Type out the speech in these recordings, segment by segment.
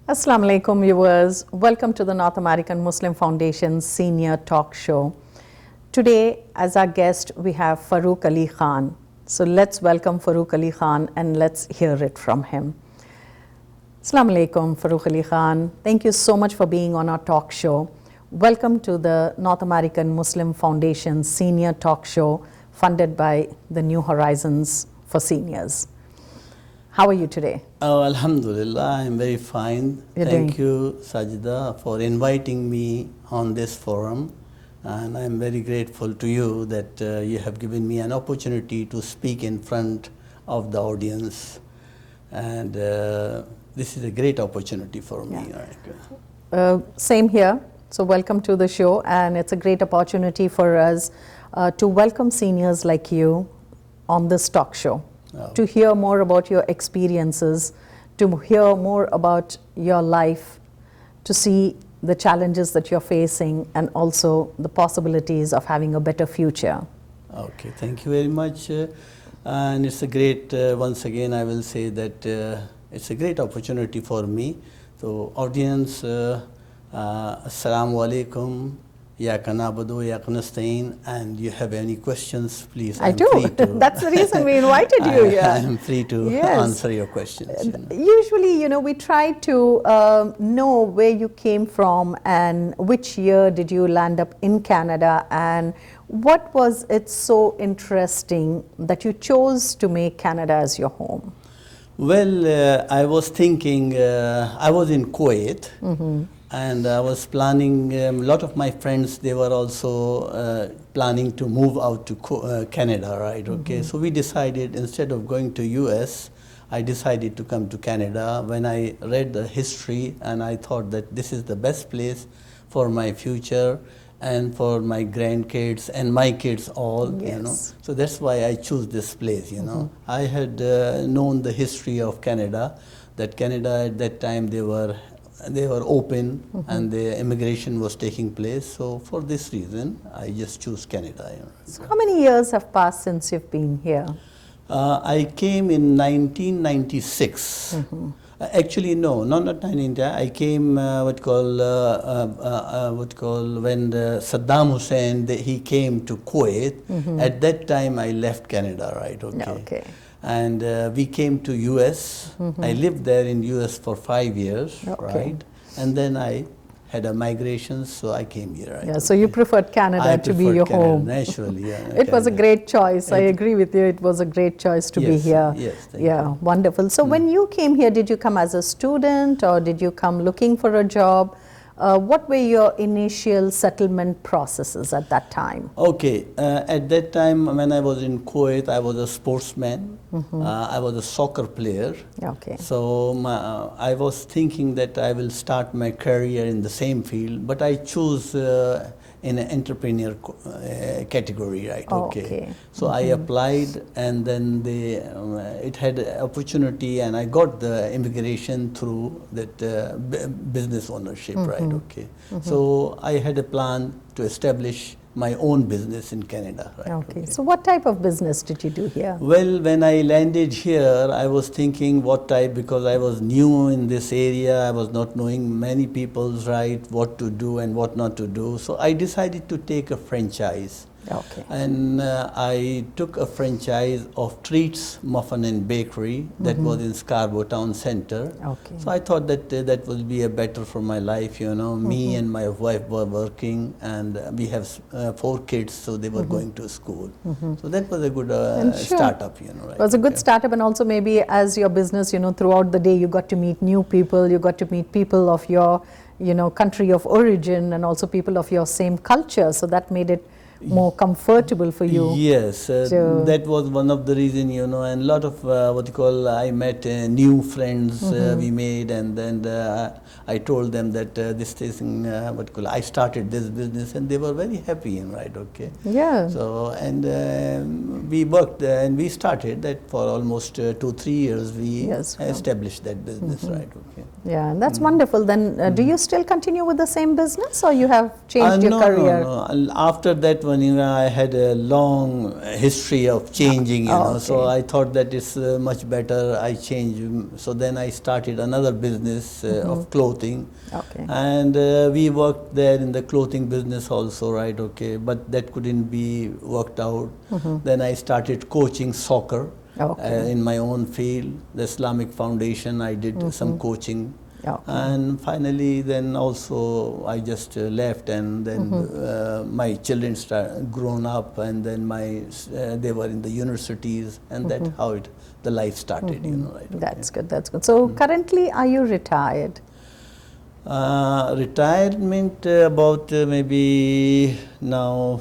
Assalamu alaikum viewers, welcome to the North American Muslim Foundation's Senior Talk Show. Today as our guest we have Farooq Ali Khan. So let's welcome Farooq Ali Khan and let's hear it from him. Assalamu alaikum Farooq Ali Khan, thank you so much for being on our talk show. Welcome to the North American Muslim Foundation's Senior Talk Show funded by the New Horizons for Seniors. How are you today? Oh, Alhamdulillah, I'm very fine. Thank you, Sajida, for inviting me on this forum. And I'm very grateful to you that you have given me an opportunity to speak in front of the audience. And this is a great opportunity for me. Same here. So welcome to the show. And it's a great opportunity for us to welcome seniors like you on this talk show. To hear more about your experiences, to hear more about your life, to see the challenges that you're facing and also the possibilities of having a better future. Okay, thank you very much. And it's a great, once again I will say that it's a great opportunity for me. So audience, Assalamu alaikum. Ya kanabadu, ya kanastain, and you have any questions, please. I do. That's the reason we invited you here. I'm free to answer your questions. Usually, we try to know where you came from and which year did you land up in Canada and what was it so interesting that you chose to make Canada as your home? Well, I was thinking, I was in Kuwait. And I was planning, a lot of my friends, they were also planning to move out to Canada, right? Okay, so we decided instead of going to US, I decided to come to Canada. When I read the history and I thought that this is the best place for my future and for my grandkids and my kids all, So that's why I chose this place, I had known the history of Canada, that Canada at that time they were open and the immigration was taking place. So for this reason, I just choose Canada. So how many years have passed since you've been here? I came in 1996. Actually, no, not 1990. I came when Saddam Hussein he came to Kuwait. At that time, I left Canada, right? Okay. And we came to US. I lived there in US for 5 years, right? And then I had a migration, so I came here. Right? So you preferred Canada to be your home. Naturally, It was a great choice. I agree with you. It was a great choice to be here. Yes, thank you. Wonderful. So when you came here, did you come as a student or did you come looking for a job? What were your initial settlement processes at that time? Okay, at that time when I was in Kuwait, I was a sportsman. I was a soccer player. Okay. So I was thinking that I will start my career in the same field, but I chose in an entrepreneur category, right? Okay. So I applied, and then it had an opportunity, and I got the immigration through that business ownership, right? Okay. So I had a plan to establish my own business in Canada, right? Okay. So what type of business did you do here? Well, when I landed here, I was thinking what type, because I was new in this area. I was not knowing many people's right, what to do and what not to do. So I decided to take a franchise. Okay. And I took a franchise of Treats Muffin and Bakery that was in Scarborough Town Center. Okay. So I thought that that will be a better for my life, Me and my wife were working, and we have 4 kids, so they were going to school. So that was a good startup, right? It was a good startup, and also maybe as your business, throughout the day you got to meet new people, you got to meet people of your, country of origin and also people of your same culture. So that made it more comfortable for you. Yes, that was one of the reasons, and a lot of I met new friends we made, and then I told them that this thing, I started this business, and they were very happy, right? Okay. Yeah. So, and we worked and we started that for almost 2-3 years. We established that business, right? Okay. Yeah, and that's wonderful. Then do you still continue with the same business, or you have changed your career? No. After that, one, I had a long history of changing, so I thought that it's much better I change. So then I started another business of clothing. Okay. And we worked there in the clothing business also, right? Okay, but that couldn't be worked out. Then I started coaching soccer in my own field, the Islamic Foundation. I did some coaching. And finally, then also I just left, and then my children grown up, and then they were in the universities, and that's how the life started. Right? That's good. That's good. So currently, are you retired? Retirement about maybe now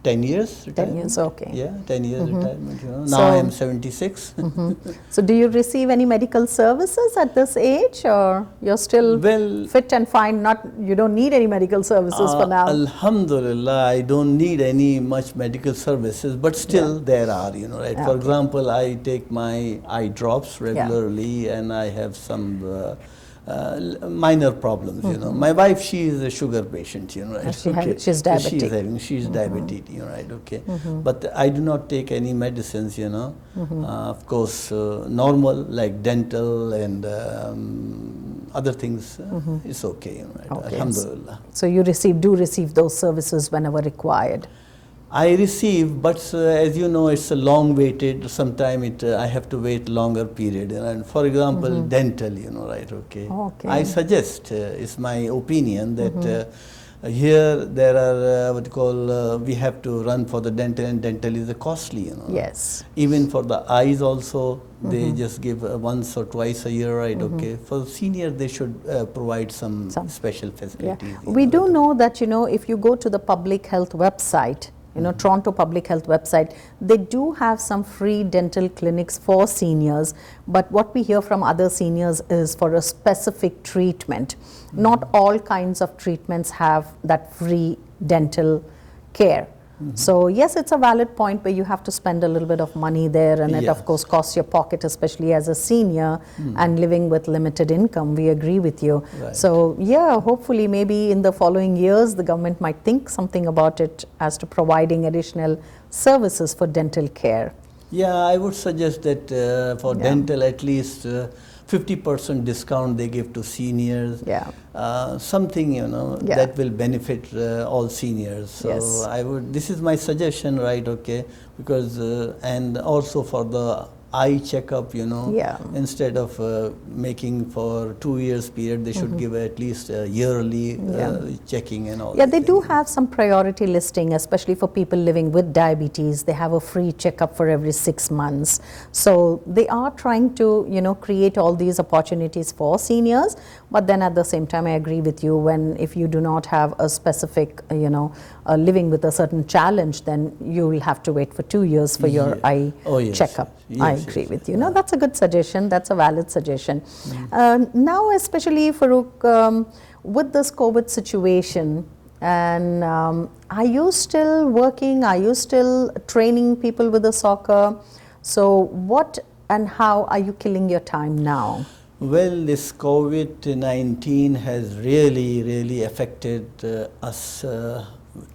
10 years. 10 years, okay. Yeah, 10 years retirement. Now I am 76. So do you receive any medical services at this age, or you're still fit and fine? You don't need any medical services for now. Alhamdulillah, I don't need any much medical services, but still there are, right? For example, I take my eye drops regularly, and I have some minor problems, My wife, she is a sugar patient, right? She's diabetic. She's diabetic, right? Okay. But I do not take any medicines, Of course, normal like dental and other things, it's okay, right? Okay. Alhamdulillah. So you do receive those services whenever required? I receive, but as you know, it's a long waited. Sometimes I have to wait longer period. And for example, dental, right? Okay. I suggest, it's my opinion that here there are we have to run for the dental, and dental is costly, Yes. Even for the eyes also, they just give once or twice a year, right? Okay. For senior, they should provide some special facilities. Yeah. We do know that, if you go to the public health website, Toronto Public Health website, they do have some free dental clinics for seniors, but what we hear from other seniors is for a specific treatment. Not all kinds of treatments have that free dental care. So yes, it's a valid point where you have to spend a little bit of money there, and it of course costs your pocket, especially as a senior and living with limited income. We agree with you. Right. So yeah, hopefully maybe in the following years the government might think something about it as to providing additional services for dental care. Yeah, I would suggest that for dental at least 50% discount they give to seniors. Something that will benefit all seniors. So this is my suggestion, right? Okay, because and also for the eye checkup, instead of making for 2 years period, they should give at least a yearly checking and all. Yeah, they do have some priority listing, especially for people living with diabetes. They have a free checkup for every 6 months. So they are trying to, create all these opportunities for seniors. But then at the same time, I agree with you, if you do not have a specific, living with a certain challenge, then you will have to wait for 2 years for your eye checkup. I agree with you. No, that's a good suggestion. That's a valid suggestion. Now, especially Farooq, with this COVID situation, and are you still working? Are you still training people with the soccer? So what and how are you killing your time now? Well, this COVID-19 has really affected us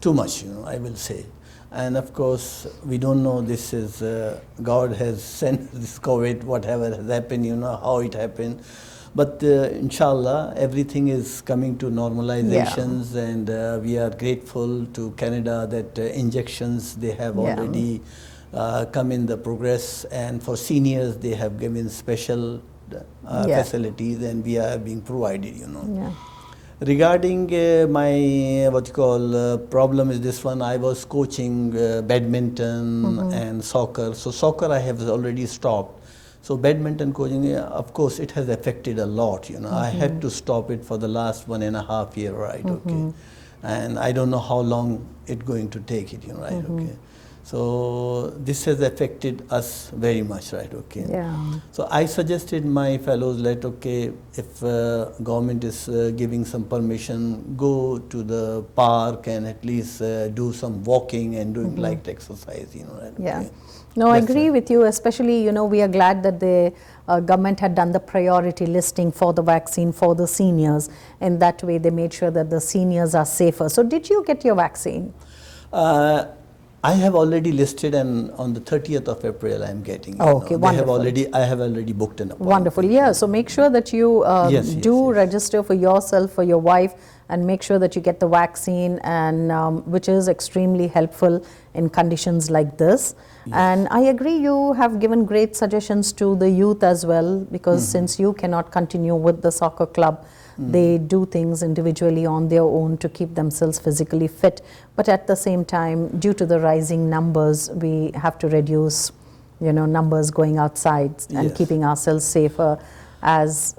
too much, I will say. And of course, we don't know, this is, God has sent this COVID, whatever has happened, how it happened. But inshallah, everything is coming to normalizations, and we are grateful to Canada that injections, they have already come in the progress. And for seniors, they have given special facilities, and we are being provided, Regarding my problem is this one. I was coaching badminton and soccer. So soccer I have already stopped. So badminton coaching, of course, it has affected a lot. I had to stop it for the last 1.5 years, right? Okay, and I don't know how long it's going to take it, right? Okay. So this has affected us very much, right? Okay. So I suggested my fellows that if government is giving some permission, go to the park and at least do some walking and doing light exercise, right? Okay. No, I agree with you. Especially, we are glad that the government had done the priority listing for the vaccine for the seniors. In that way, they made sure that the seniors are safer. So did you get your vaccine? I have already listed, and on the 30th of April, I'm getting. Oh, okay, wonderful. I have already booked an appointment. Wonderful. Yeah. So make sure that you Yes, do yes. register for yourself, for your wife, and make sure that you get the vaccine, and which is extremely helpful in conditions like this. Yes. And I agree, you have given great suggestions to the youth as well, because since you cannot continue with the soccer club, they do things individually on their own to keep themselves physically fit. But at the same time, due to the rising numbers, we have to reduce, numbers going outside and Yes. keeping ourselves safer, as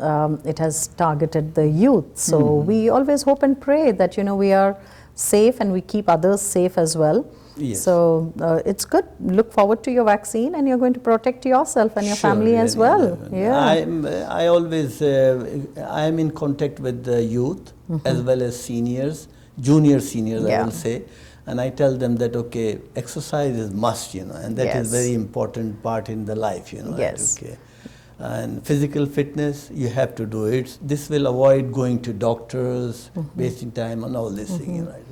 it has targeted the youth. So we always hope and pray that, we are safe and we keep others safe as well. Yes. So it's good. Look forward to your vaccine, and you're going to protect yourself and your Sure, family as well. Yeah. I always I'm in contact with the youth as well as seniors, junior seniors, I will say, and I tell them that okay, exercise is must, and that is very important part in the life, Yes. Right, okay. And physical fitness, you have to do it. This will avoid going to doctors, wasting time on all this thing, right?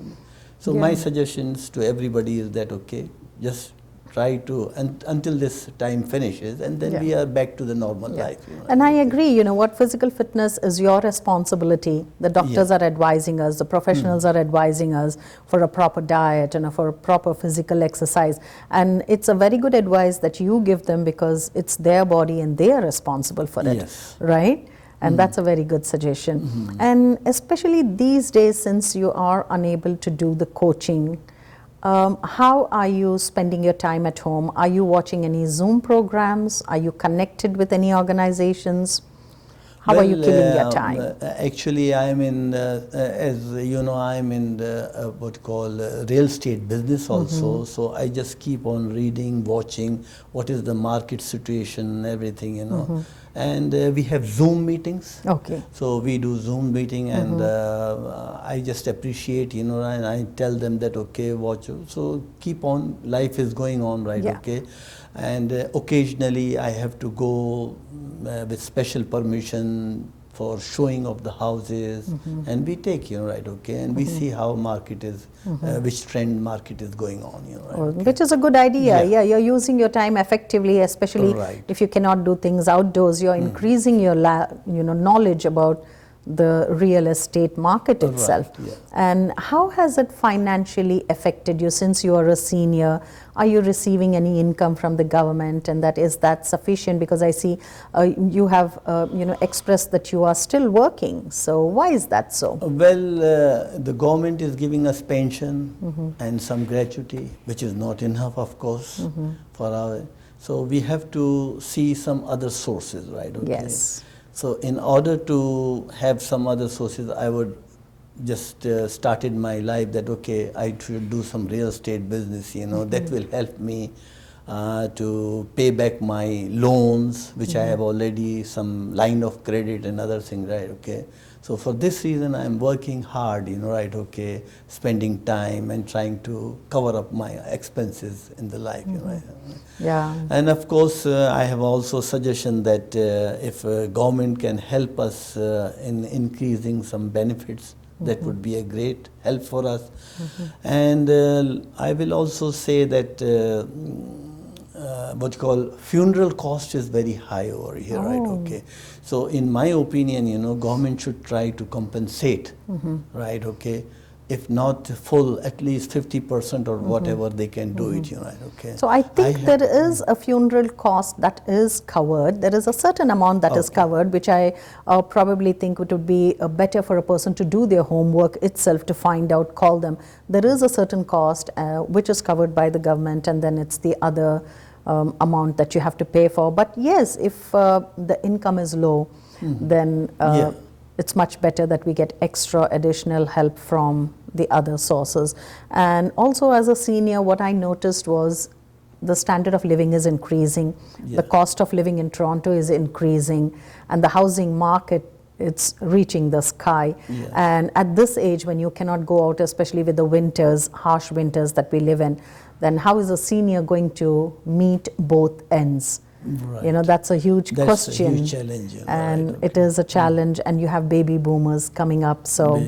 So my suggestions to everybody is that okay, just try to until this time finishes, and then we are back to the normal life. And I agree, what physical fitness is your responsibility. The doctors are advising us, the professionals are advising us for a proper diet and for a proper physical exercise. And it's a very good advice that you give them, because it's their body and they are responsible for it, right? And that's a very good suggestion. And especially these days, since you are unable to do the coaching, how are you spending your time at home? Are you watching any Zoom programs? Are you connected with any organizations? How are you killing your time? Actually, I'm in, as you know, I'm in the, what you call real estate business also. So I just keep on reading, watching what is the market situation, everything, And we have Zoom meetings. Okay. So we do Zoom meeting, and I just appreciate, and I tell them that okay, watch. So keep on. Life is going on, right? Okay. And occasionally I have to go with special permission for showing of the houses, and we take, right, okay, and we see how market is, which trend market is going on, right, okay. Which is a good idea. Yeah, you're using your time effectively, especially if you cannot do things outdoors. You're increasing your knowledge about the real estate market itself. And how has it financially affected you since you are a senior? Are you receiving any income from the government, and is that sufficient? Because I see you have expressed that you are still working. So why is that so? Well, the government is giving us pension and some gratuity, which is not enough, of course, for our. So we have to see some other sources, right? Okay. Yes. So in order to have some other sources, I would just started my life that okay, I should do some real estate business, that will help me to pay back my loans, which I have already some line of credit and other things, right? Okay. So for this reason, I'm working hard, right? Okay, spending time and trying to cover up my expenses in the life, right? Yeah. And of course, I have also suggestion that if government can help us in increasing some benefits, that would be a great help for us. And I will also say that what you call funeral cost is very high over here, right? Okay. So in my opinion, government should try to compensate, right? Okay. If not full, at least 50% or whatever they can do it, right? Okay. So I think there is a funeral cost that is covered. There is a certain amount that is covered, which I probably think it would be better for a person to do their homework itself to find out, call them. There is a certain cost which is covered by the government, and then it's the other amount that you have to pay for. But yes, if the income is low, then it's much better that we get extra additional help from the other sources. And also as a senior, what I noticed was the standard of living is increasing. The cost of living in Toronto is increasing, and the housing market, it's reaching the sky. And at this age, when you cannot go out, especially with the winters, harsh winters that we live in, then how is a senior going to meet both ends? Right. That's a huge question. That's a huge challenge. And it is a challenge, and you have baby boomers coming up, so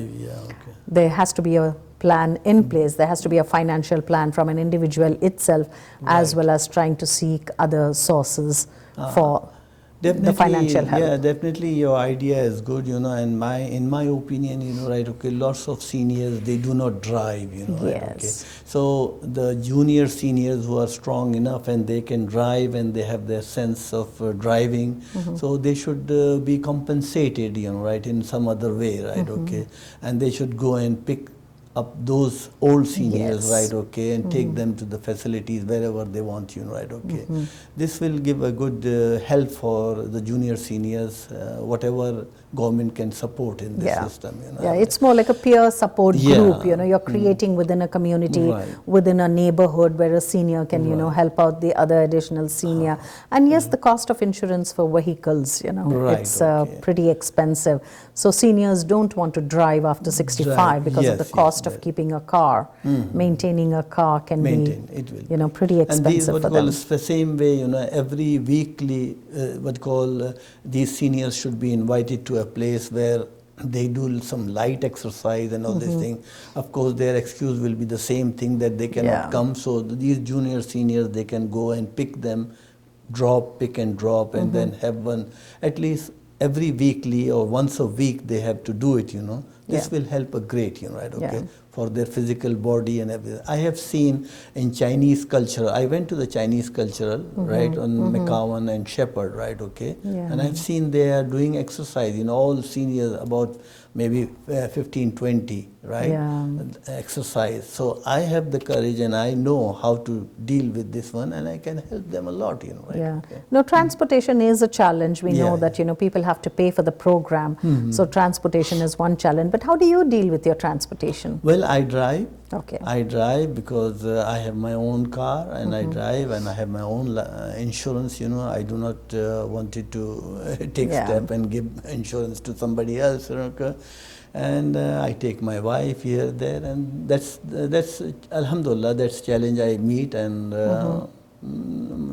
there has to be a plan in place. There has to be a financial plan from an individual itself, as well as trying to seek other sources for the financial help. Yeah, definitely your idea is good, you know, and in my opinion, you know, right, okay, lots of seniors, they do not drive, you know, right, okay. So the junior seniors who are strong enough and they can drive and they have their sense of driving, so they should be compensated, you know, right, in some other way, right, okay. And they should go and pick up those old seniors, right, okay, and take them to the facilities wherever they want, you know, right, okay. This will give a good help for the junior seniors, whatever government can support in this system, you know. Yeah, it's more like a peer support group, you know, you're creating within a community, within a neighborhood where a senior can, you know, help out the other additional senior. And yes, the cost of insurance for vehicles, you know, it's pretty expensive. So seniors don't want to drive after 65 because of the cost of keeping a car. Maintaining a car can be, you know, pretty expensive for them. The same way, you know, every weekly, these seniors should be invited to a place where they do some light exercise and all these things. Of course, their excuse will be the same thing that they cannot come. So these junior seniors, they can go and pick them, pick and drop, and then have one at least every weekly or once a week. They have to do it, you know. This will help a great, you know, right, okay, for their physical body and everything. I have seen in Chinese culture, I went to the Chinese cultural, right, on McCowan and Shepherd, right, okay, and I've seen they are doing exercise, you know, all seniors about maybe 15, 20, right, exercise. So I have the courage and I know how to deal with this one, and I can help them a lot, you know, right. No, transportation is a challenge. We know that, you know, people have to pay for the program, so transportation is one challenge. But how do you deal with your transportation? Well, I drive. Okay. I drive because I have my own car and I drive and I have my own insurance, you know. I do not want it to take step and give insurance to somebody else, you know. And I take my wife here, there, and that's alhamdulillah, that's challenge I meet, and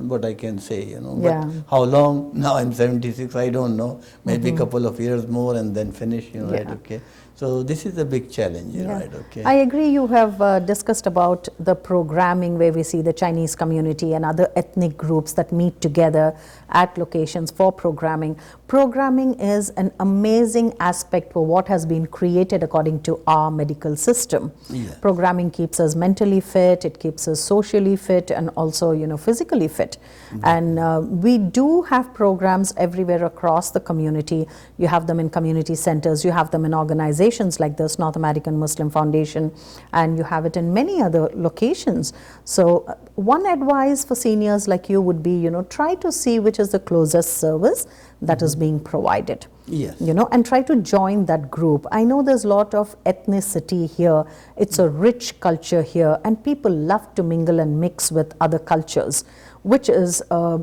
what I can say, you know. But how long? Now I'm 76, I don't know. Maybe a couple of years more and then finish, you know, right, okay. So this is a big challenge, right, okay. I agree. You have discussed about the programming where we see the Chinese community and other ethnic groups that meet together at locations for programming. Programming is an amazing aspect for what has been created according to our medical system. Programming keeps us mentally fit, it keeps us socially fit, and also, you know, physically fit. And we do have programs everywhere across the community. You have them in community centers, you have them in organizations like this North American Muslim Foundation, and you have it in many other locations. So one advice for seniors like you would be, you know, try to see which is the closest service that is being provided. You know, and try to join that group. I know there's a lot of ethnicity here. It's a rich culture here, and people love to mingle and mix with other cultures, which is a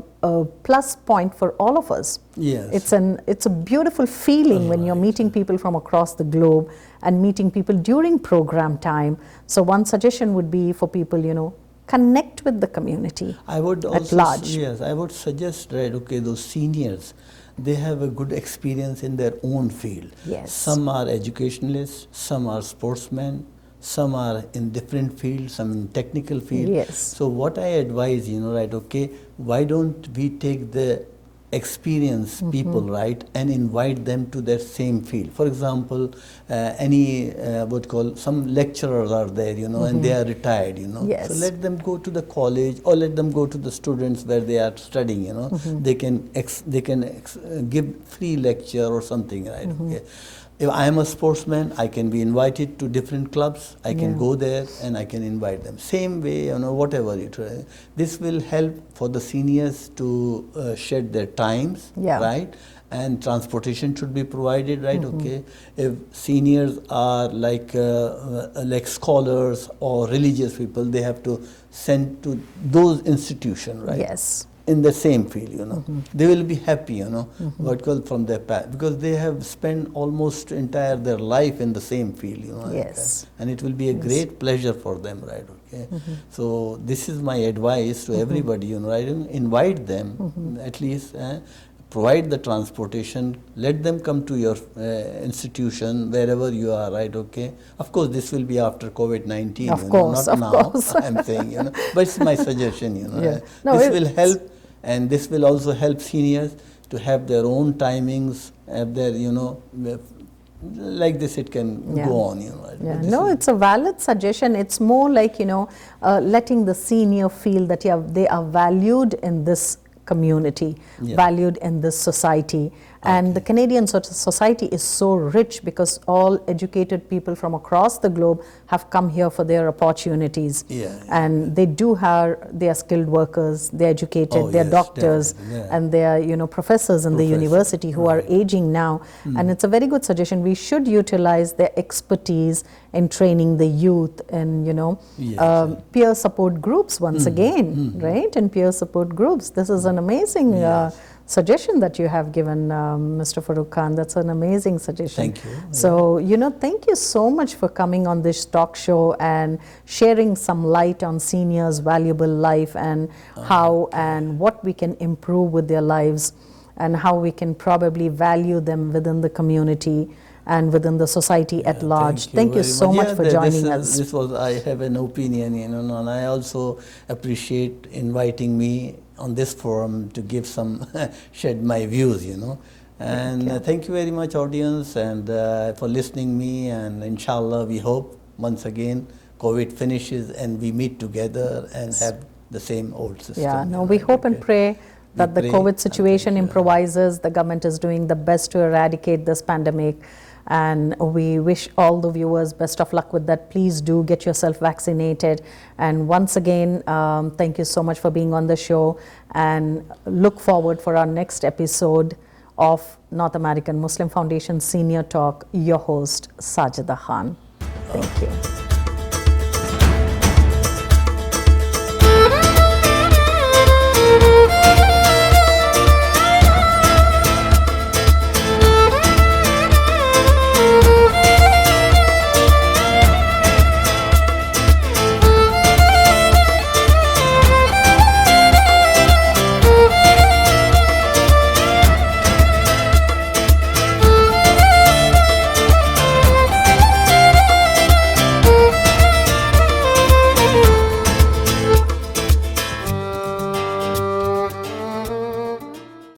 plus point for all of us. It's a beautiful feeling when you're meeting people from across the globe and meeting people during program time. So one suggestion would be for people, you know, connect with the community I would also, at large. Yes, I would suggest, right, okay, those seniors, they have a good experience in their own field. Some are educationalists, some are sportsmen, some are in different fields, some in technical field. So what I advise, you know, right, okay, why don't we take the experienced people, right, and invite them to their same field. For example, some lecturers are there, you know, and they are retired, you know. So let them go to the college or let them go to the students where they are studying, you know. They can give free lecture or something, right? Okay. If I am a sportsman, I can be invited to different clubs. I can go there and I can invite them. Same way, you know, whatever you try. This will help for the seniors to shed their times, right? And transportation should be provided, right? Okay. If seniors are like scholars or religious people, they have to send to those institutions, right? In the same field, you know. They will be happy, you know, from their past, because they have spent almost their life in the same field, you know. And it will be a great pleasure for them, right? Okay. So this is my advice to everybody, you know, right? Invite them, at least provide the transportation, let them come to your institution wherever you are, right? Okay. Of course, this will be after COVID-19. Of course, not of now. course. I'm saying, but it's my suggestion. Yeah. No, this will help, and this will also help seniors to have their own timings, have their, like this it can go on. Yeah. No, it's a valid suggestion. It's more like letting the senior feel that they are valued in this community, valued in this society. And the Canadian society is so rich because all educated people from across the globe have come here for their opportunities. And they are skilled workers, they're educated, they're doctors, and they are professors in the university who are aging now. And it's a very good suggestion. We should utilize their expertise in training the youth and peer support groups once again, right? And peer support groups. This is an amazing suggestion that you have given, Mr. Farooq Khan. That's an amazing suggestion. Thank you. So, thank you so much for coming on this talk show and sharing some light on seniors' valuable life and how and what we can improve with their lives and how we can probably value them within the community and within the society at large. Thank you so much for joining us. I have an opinion, and I also appreciate inviting me on this forum to give shed my views, And thank you very much, audience, and for listening me. And inshallah, we hope once again COVID finishes and we meet together and have the same old system. Yeah, no, we hope and pray that the COVID situation improvises. The government is doing the best to eradicate this pandemic. And we wish all the viewers best of luck with that. Please do get yourself vaccinated. And once again, thank you so much for being on the show. And look forward for our next episode of North American Muslim Foundation Senior Talk. Your host, Sajida Khan. Thank you.